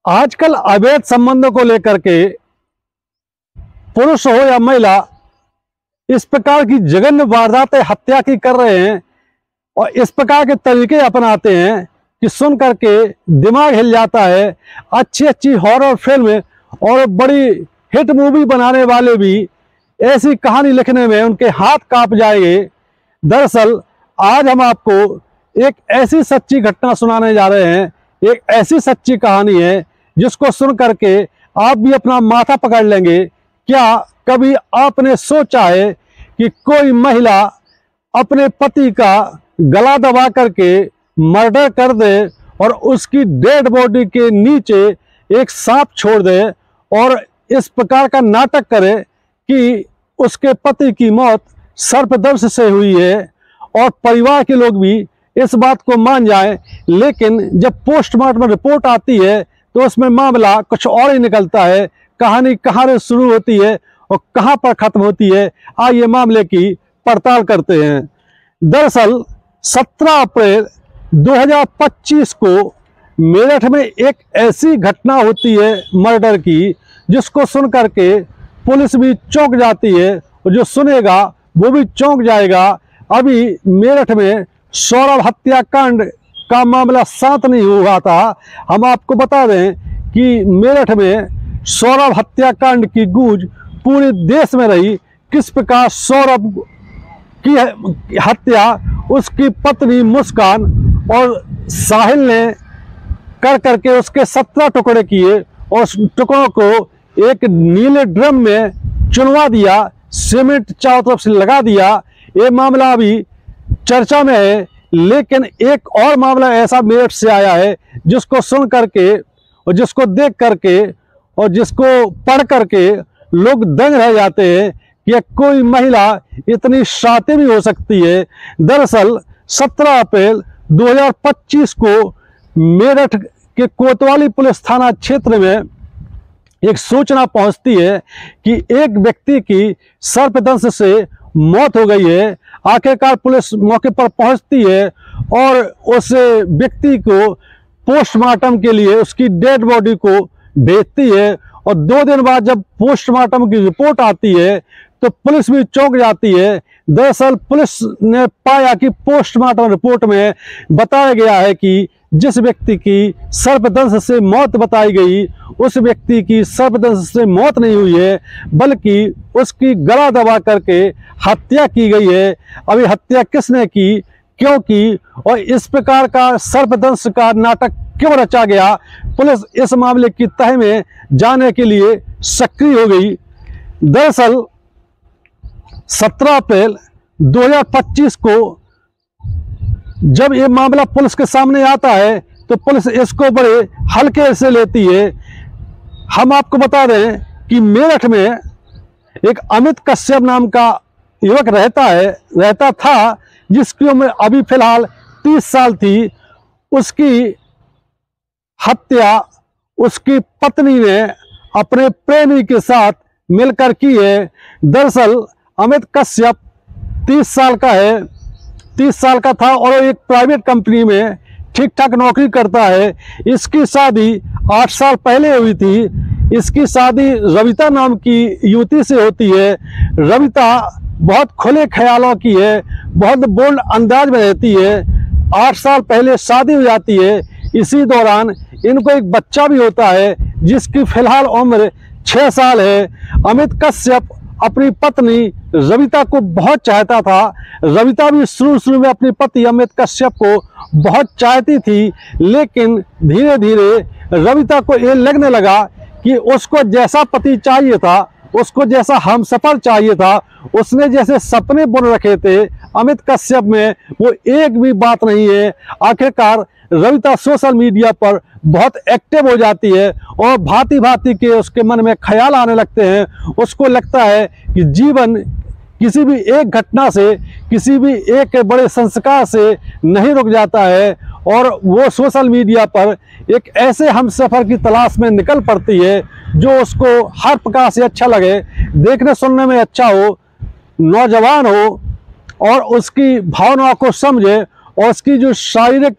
आजकल अवैध संबंधों को लेकर के पुरुष हो या महिला इस प्रकार की जघन्य वारदातें हत्या की कर रहे हैं और इस प्रकार के तरीके अपनाते हैं कि सुन करके दिमाग हिल जाता है। अच्छी अच्छी हॉरर फिल्म और बड़ी हिट मूवी बनाने वाले भी ऐसी कहानी लिखने में उनके हाथ कांप जाएंगे। दरअसल आज हम आपको एक ऐसी सच्ची घटना सुनाने जा रहे हैं, एक ऐसी सच्ची कहानी है जिसको सुन करके आप भी अपना माथा पकड़ लेंगे। क्या कभी आपने सोचा है कि कोई महिला अपने पति का गला दबा करके मर्डर कर दे और उसकी डेड बॉडी के नीचे एक सांप छोड़ दे और इस प्रकार का नाटक करे कि उसके पति की मौत सर्पदंश से हुई है और परिवार के लोग भी इस बात को मान जाएं। लेकिन जब पोस्टमार्टम रिपोर्ट आती है तो उसमें मामला कुछ और ही निकलता है। कहानी कहाँ से शुरू होती है और कहाँ पर खत्म होती है, आइए मामले की पड़ताल करते हैं। दरअसल 17 अप्रैल 2025 को मेरठ में एक ऐसी घटना होती है मर्डर की जिसको सुन करके पुलिस भी चौंक जाती है और जो सुनेगा वो भी चौंक जाएगा। अभी मेरठ में सौरभ हत्याकांड का मामला शांत नहीं हुआ था। हम आपको बता दें कि मेरठ में सौरभ हत्याकांड की गूंज पूरे देश में रही। किस प्रकार सौरभ की हत्या उसकी पत्नी मुस्कान और साहिल ने कर करके उसके 17 टुकड़े किए और उस टुकड़ों को एक नीले ड्रम में चुनवा दिया, सीमेंट चारों तरफ से लगा दिया। ये मामला अभी चर्चा में है। लेकिन एक और मामला ऐसा मेरठ से आया है जिसको सुन करके और जिसको देख करके और जिसको पढ़ करके लोग दंग रह जाते हैं कि कोई महिला इतनी शातिर भी हो सकती है। दरअसल 17 अप्रैल 2025 को मेरठ के कोतवाली पुलिस थाना क्षेत्र में एक सूचना पहुंचती है कि एक व्यक्ति की सर्पदंश से मौत हो गई है। आखिरकार पुलिस मौके पर पहुंचती है और उस व्यक्ति को पोस्टमार्टम के लिए उसकी डेड बॉडी को भेजती है और 2 दिन बाद जब पोस्टमार्टम की रिपोर्ट आती है तो पुलिस भी चौंक जाती है। दरअसल पुलिस ने पाया कि पोस्टमार्टम रिपोर्ट में बताया गया है कि जिस व्यक्ति की सर्पदंश से मौत बताई गई उस व्यक्ति की सर्पदंश से मौत नहीं हुई है बल्कि उसकी गला दबा करके हत्या की गई है। अभी हत्या किसने की, क्यों की और इस प्रकार का सर्पदंश का नाटक क्यों रचा गया, पुलिस इस मामले की तह में जाने के लिए सक्रिय हो गई। दरअसल 17 अप्रैल 2025 को जब ये मामला पुलिस के सामने आता है तो पुलिस इसको बड़े हल्के से लेती है। हम आपको बता दें कि मेरठ में एक अमित कश्यप नाम का युवक रहता था जिसकी उम्र अभी फिलहाल 30 साल थी। उसकी हत्या उसकी पत्नी ने अपने प्रेमी के साथ मिलकर की है। दरअसल अमित कश्यप 30 साल का है, 30 साल का था और एक प्राइवेट कंपनी में ठीक ठाक नौकरी करता है। इसकी शादी 8 साल पहले हुई थी। इसकी शादी रविता नाम की युवती से होती है। रविता बहुत खुले ख्यालों की है, बहुत बोल्ड अंदाज में रहती है। 8 साल पहले शादी हो जाती है। इसी दौरान इनको एक बच्चा भी होता है जिसकी फिलहाल उम्र 6 साल है। अमित कश्यप अपनी पत्नी रविता को बहुत चाहता था। रविता भी शुरू में अपने पति अमित कश्यप को बहुत चाहती थी, लेकिन धीरे धीरे रविता को ये लगने लगा कि उसको जैसा पति चाहिए था, उसको जैसा हमसफर चाहिए था, उसने जैसे सपने बुन रखे थे अमित कश्यप में वो एक भी बात नहीं है। आखिरकार रविता सोशल मीडिया पर बहुत एक्टिव हो जाती है और भांति भांति के उसके मन में ख्याल आने लगते हैं। उसको लगता है कि जीवन किसी भी एक घटना से, किसी भी एक बड़े संस्कार से नहीं रुक जाता है और वो सोशल मीडिया पर एक ऐसे हमसफर की तलाश में निकल पड़ती है जो उसको हर प्रकार से अच्छा लगे, देखने सुनने में अच्छा हो, नौजवान हो और उसकी भावनाओं को समझे और उसकी जो शारीरिक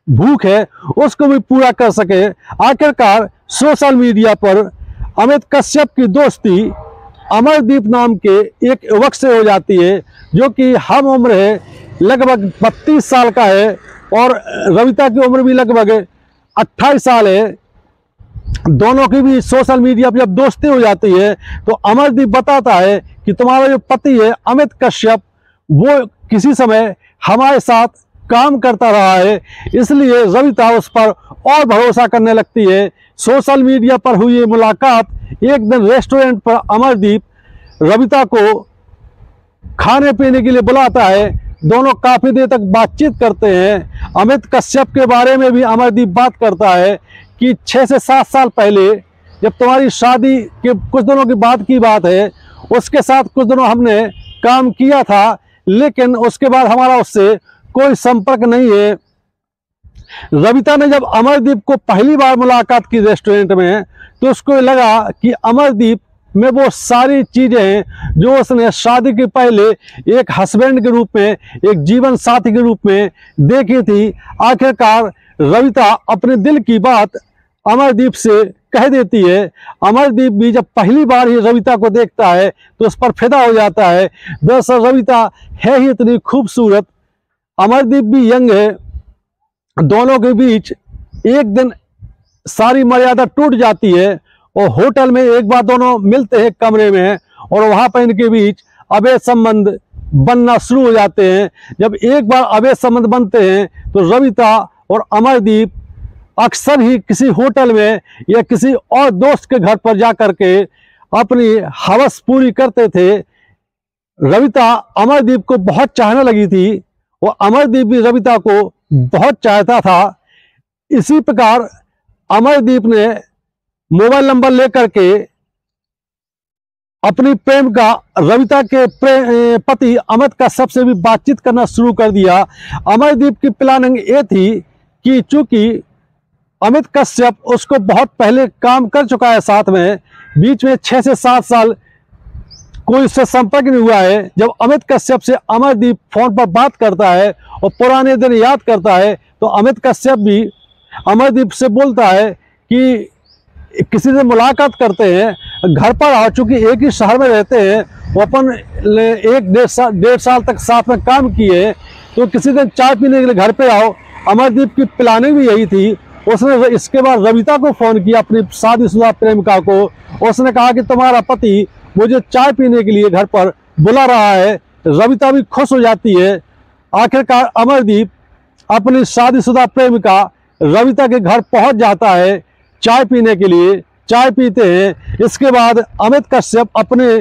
भूख है उसको भी पूरा कर सके। आखिरकार सोशल मीडिया पर अमित कश्यप की दोस्ती अमरदीप नाम के एक युवक से हो जाती है, जो कि हम उम्र है, लगभग 32 साल का है, और रविता की उम्र भी लगभग 28 साल है। दोनों की भी सोशल मीडिया पर जब दोस्ती हो जाती है तो अमरदीप बताता है कि तुम्हारा जो पति है अमित कश्यप, वो किसी समय हमारे साथ काम करता रहा है, इसलिए रविता उस पर और भरोसा करने लगती है। सोशल मीडिया पर हुई मुलाकात, एक दिन रेस्टोरेंट पर अमरदीप रविता को खाने पीने के लिए बुलाता है। दोनों काफी देर तक बातचीत करते हैं। अमित कश्यप के बारे में भी अमरदीप बात करता है कि 6 से 7 साल पहले जब तुम्हारी शादी के कुछ दिनों की बात है, उसके साथ कुछ दिनों हमने काम किया था, लेकिन उसके बाद हमारा उससे कोई संपर्क नहीं है। रविता ने जब अमरदीप को पहली बार मुलाकात की रेस्टोरेंट में, तो उसको लगा कि अमरदीप में वो सारी चीजें हैं जो उसने शादी के पहले एक हस्बैंड के रूप में, एक जीवन साथी के रूप में देखी थी। आखिरकार रविता अपने दिल की बात अमरदीप से कह देती है। अमरदीप भी जब पहली बार ही रविता को देखता है तो उस पर फिदा हो जाता है। दरअसल रविता है ही इतनी खूबसूरत, अमरदीप भी यंग है। दोनों के बीच एक दिन सारी मर्यादा टूट जाती है और होटल में एक बार दोनों मिलते हैं कमरे में, और वहां पर इनके बीच अवैध संबंध बनना शुरू हो जाते हैं। जब एक बार अवैध संबंध बनते हैं तो रविता और अमरदीप अक्सर ही किसी होटल में या किसी और दोस्त के घर पर जाकर के अपनी हवस पूरी करते थे। रविता अमरदीप को बहुत चाहने लगी थी और अमरदीप भी रविता को बहुत चाहता था। इसी प्रकार अमरदीप ने मोबाइल नंबर लेकर के अपनी प्रेम का रविता के पति अमित कश्यप से भी बातचीत करना शुरू कर दिया। अमरदीप की प्लानिंग ये थी कि चूंकि अमित कश्यप उसको बहुत पहले काम कर चुका है साथ में, बीच में 6 से 7 साल कोई उससे संपर्क नहीं हुआ है। जब अमित कश्यप से अमरदीप फोन पर बात करता है और पुराने दिन याद करता है, तो अमित कश्यप भी अमरदीप से बोलता है कि किसी से मुलाकात करते हैं, घर पर आ, चूंकि एक ही शहर में रहते हैं, वो अपन 1-1.5 साल तक साथ में काम किए, तो किसी दिन चाय पीने के लिए घर पे आओ। अमरदीप की प्लानिंग भी यही थी। उसने इसके बाद रविता को फोन किया, अपनी शादीशुदा प्रेमिका को। उसने कहा कि तुम्हारा पति मुझे चाय पीने के लिए घर पर बुला रहा है। रविता भी खुश हो जाती है। आखिरकार अमरदीप अपनी शादीशुदा प्रेमिका रविता के घर पहुंच जाता है चाय पीने के लिए। चाय पीते हैं। इसके बाद अमित कश्यप अपने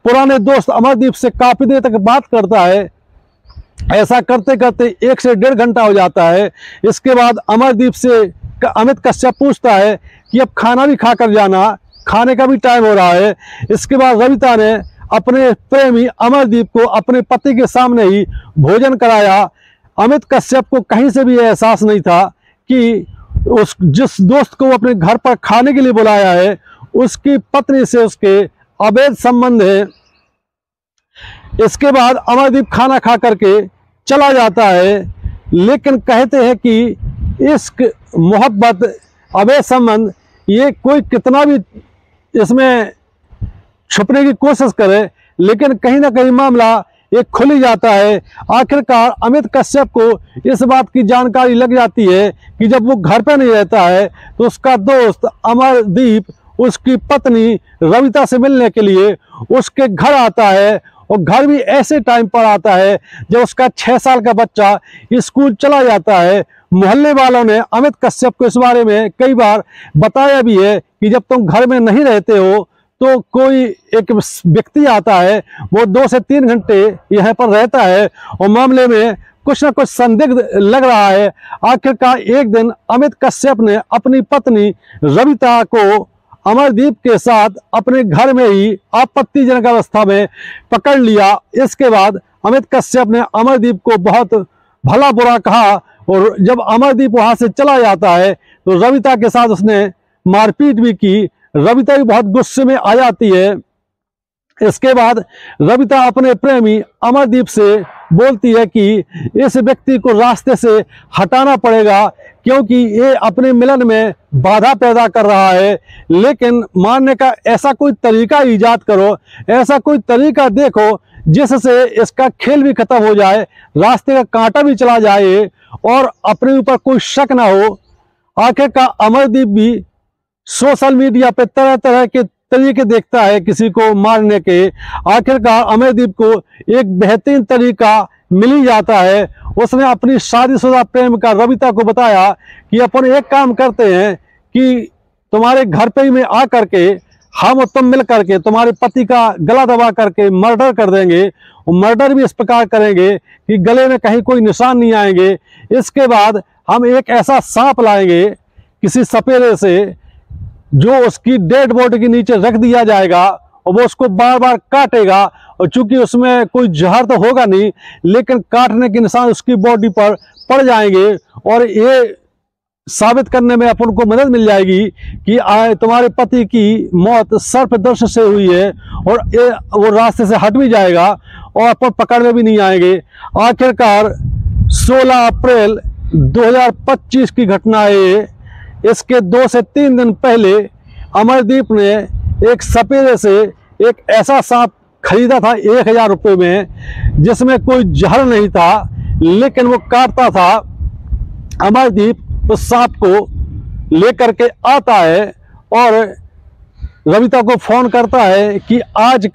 पुराने दोस्त अमरदीप से काफी देर तक बात करता है। ऐसा करते करते 1 से 1.5 घंटा हो जाता है। इसके बाद अमरदीप से अमित कश्यप पूछता है कि अब खाना भी खा कर जाना, खाने का भी टाइम हो रहा है। इसके बाद रविता ने अपने प्रेमी अमरदीप को अपने पति के सामने ही भोजन कराया। अमित कश्यप को कहीं से भी एहसास नहीं था कि उस जिस दोस्त को अपने घर पर खाने के लिए बुलाया है, उसकी पत्नी से उसके अवैध संबंध है। इसके बाद अमरदीप खाना खा करके चला जाता है, लेकिन कहते हैं कि इश्क, मोहब्बत, अवैध संबंध, ये कोई कितना भी इसमें छुपने की कोशिश करे, लेकिन कहीं ना कहीं मामला ये खुल ही जाता है। आखिरकार अमित कश्यप को इस बात की जानकारी लग जाती है कि जब वो घर पे नहीं रहता है तो उसका दोस्त अमरदीप उसकी पत्नी रविता से मिलने के लिए उसके घर आता है, और घर भी ऐसे टाइम पर आता है जब उसका 6 साल का बच्चा स्कूल चला जाता है। मोहल्ले वालों ने अमित कश्यप को इस बारे में कई बार बताया भी है कि जब तुम घर में नहीं रहते हो तो कोई एक व्यक्ति आता है, वो 2 से 3 घंटे यहाँ पर रहता है और मामले में कुछ ना कुछ संदिग्ध लग रहा है। आखिरकार एक दिन अमित कश्यप ने अपनी पत्नी रविता को अमरदीप के साथ अपने घर में ही आपत्तिजनक अवस्था में पकड़ लिया। इसके बाद अमित कश्यप ने अमरदीप को बहुत भला बुरा कहा, और जब अमरदीप वहां से चला जाता है तो रविता के साथ उसने मारपीट भी की। रविता भी बहुत गुस्से में आ जाती है। इसके बाद रविता अपने प्रेमी अमरदीप से बोलती है कि इस व्यक्ति को रास्ते से हटाना पड़ेगा क्योंकि ये अपने मिलन में बाधा पैदा कर रहा है। लेकिन मारने का ऐसा कोई तरीका ईजाद करो, ऐसा कोई तरीका देखो जिससे इसका खेल भी खत्म हो जाए, रास्ते का कांटा भी चला जाए और अपने ऊपर कोई शक ना हो। आखिरकार अमरदीप भी सोशल मीडिया पे तरह तरह के तरीके देखता है किसी को मारने के। आखिरकार अमरदीप को एक बेहतरीन तरीका मिल ही जाता है। उसने अपनी शादीशुदा प्रेमिका रविता को बताया कि अपन एक काम करते हैं कि तुम्हारे घर पे ही में आ करके हम और तुम मिल करके तुम्हारे पति का गला दबा करके मर्डर कर देंगे। मर्डर भी इस प्रकार करेंगे कि गले में कहीं कोई निशान नहीं आएंगे। इसके बाद हम एक ऐसा सांप लाएंगे किसी सपेरे से जो उसकी डेड बॉडी के नीचे रख दिया जाएगा और वो उसको बार बार काटेगा। और चूंकि उसमें कोई जहर तो होगा नहीं, लेकिन काटने के निशान उसकी बॉडी पर पड़ जाएंगे और ये साबित करने में अपन को मदद मिल जाएगी कि तुम्हारे पति की मौत सर्पदंश से हुई है और वो रास्ते से हट भी जाएगा और अपन पकड़ में भी नहीं आएंगे। आखिरकार 16 अप्रैल 2025 की घटना है। इसके 2 से 3 दिन पहले अमरदीप ने एक सपेरे से एक ऐसा सांप खरीदा था 1000 रुपये में, जिसमें कोई जहर नहीं था, लेकिन वो काटता था। अमरदीप उस सांप को लेकर के आता है और रविता को फोन करता है कि आज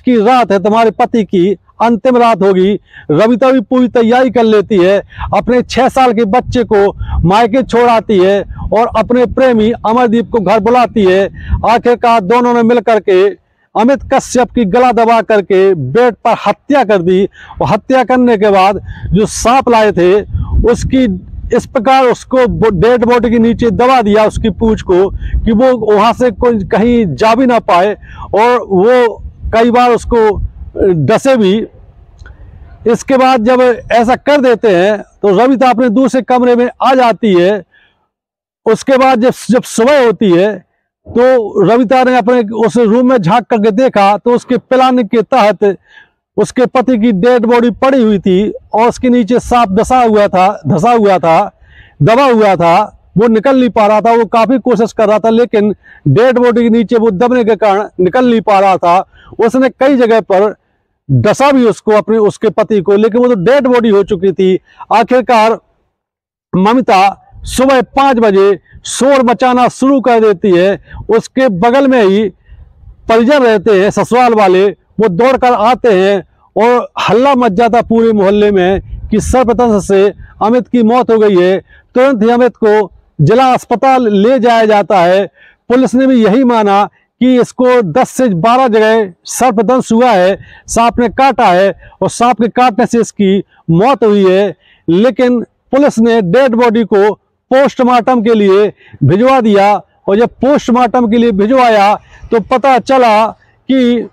की रात है तुम्हारे पति की अंतिम रात होगी। रविता भी पूरी तैयारी कर लेती है, अपने 6 साल के बच्चे को मायके छोड़ आती है और अपने प्रेमी अमरदीप को घर बुलाती है। आखिरकार दोनों ने मिल करके अमित कश्यप की गला दबा करके बेड पर हत्या कर दी और हत्या करने के बाद जो सांप लाए थे उसकी इस प्रकार उसको डेड बॉडी के नीचे दबा दिया उसकी पूंछ को कि वो वहां से कोई कहीं जा भी ना पाए और वो कई बार उसको डसे भी। इसके बाद जब ऐसा कर देते हैं तो रविता अपने दूसरे कमरे में आ जाती है। उसके बाद जब सुबह होती है तो रविता ने अपने उस रूम में झांक करके देखा तो उसके प्लानिंग के तहत उसके पति की डेड बॉडी पड़ी हुई थी और उसके नीचे सांप धसा हुआ था, दबा हुआ था। वो निकल नहीं पा रहा था, वो काफी कोशिश कर रहा था, लेकिन डेड बॉडी के नीचे वो दबने के कारण निकल नहीं पा रहा था। उसने कई जगह पर डसा भी उसके पति को, लेकिन वो तो डेड बॉडी हो चुकी थी। आखिरकार ममिता सुबह 5 बजे शोर मचाना शुरू कर देती है। उसके बगल में ही परिजन रहते हैं ससुराल वाले, वो दौड़कर आते हैं और हल्ला मच जाता पूरे मोहल्ले में कि सर्पदंश से अमित की मौत हो गई है। तुरंत ही अमित को जिला अस्पताल ले जाया जाता है। पुलिस ने भी यही माना कि इसको 10 से 12 जगह सर्पदंश हुआ है, सांप ने काटा है और सांप के काटने से इसकी मौत हुई है। लेकिन पुलिस ने डेड बॉडी को पोस्टमार्टम के लिए भिजवा दिया और जब पोस्टमार्टम के लिए भिजवाया तो पता चला कि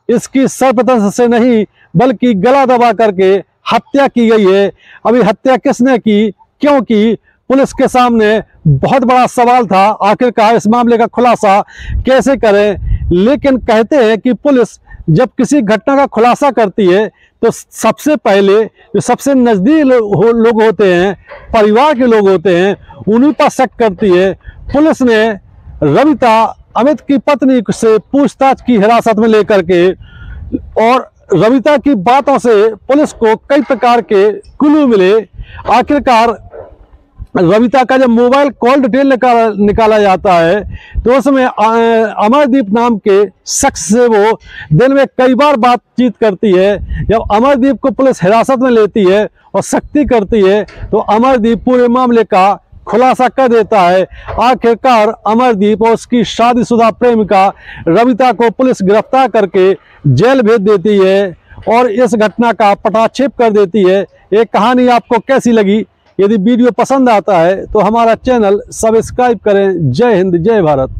इसकी सर्पदंश से नहीं बल्कि गला दबा करके हत्या की गई है। अभी हत्या किसने की, क्योंकि पुलिस के सामने बहुत बड़ा सवाल था, आखिरकार इस मामले का खुलासा कैसे करें। लेकिन कहते हैं कि पुलिस जब किसी घटना का खुलासा करती है तो सबसे पहले जो सबसे नजदीक लोग होते हैं, परिवार के लोग होते हैं, उन्हीं पर शक करती है। पुलिस ने रविता अमित की पत्नी से पूछताछ की हिरासत में लेकर के और रविता की बातों से पुलिस को कई प्रकार के क्लू मिले। आखिरकार रविता का जब मोबाइल कॉल डिटेल निकाला जाता है तो उसमें अमरदीप नाम के शख्स से वो दिन में कई बार बातचीत करती है। जब अमरदीप को पुलिस हिरासत में लेती है और सख्ती करती है तो अमरदीप पूरे मामले का खुलासा कर देता है। आखिरकार अमरदीप और उसकी शादीशुदा प्रेमिका रविता को पुलिस गिरफ्तार करके जेल भेज देती है और इस घटना का पटाक्षेप कर देती है। ये कहानी आपको कैसी लगी? यदि वीडियो पसंद आता है तो हमारा चैनल सब्सक्राइब करें। जय हिंद, जय भारत।